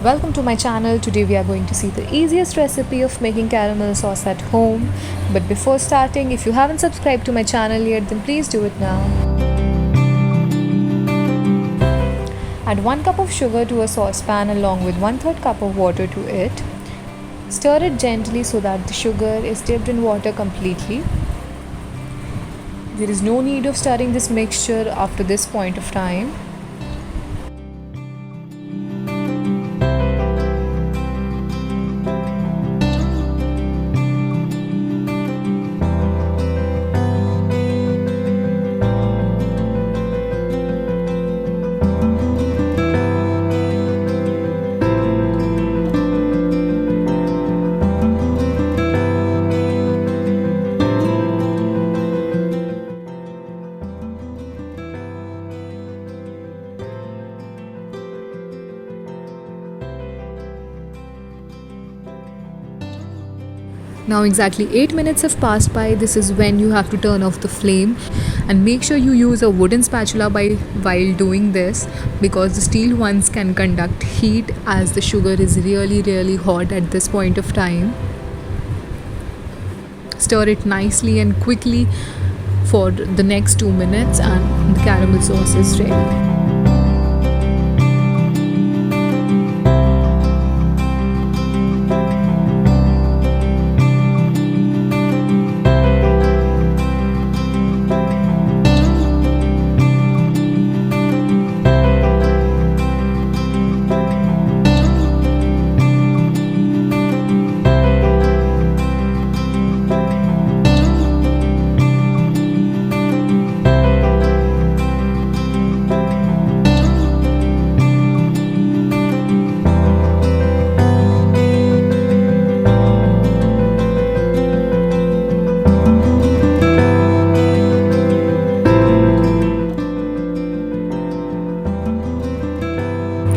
Welcome to my channel. Today we are going to see the easiest recipe of making caramel sauce at home. But before starting, if you haven't subscribed to my channel yet, then please do it now. Add 1 cup of sugar to a saucepan along with 1/3 cup of water to it. Stir it gently so that the sugar is dipped in water completely. There is no need of stirring this mixture after this point of time. Now exactly 8 minutes have passed by. This is when you have to turn off the flame, and make sure you use a wooden spatula while doing this, because the steel ones can conduct heat as the sugar is really hot at this point of time. Stir it nicely and quickly for the next 2 minutes and the caramel sauce is ready.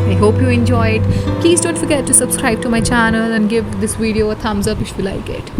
I hope you enjoyed. Please don't forget to subscribe to my channel and give this video a thumbs up if you like it.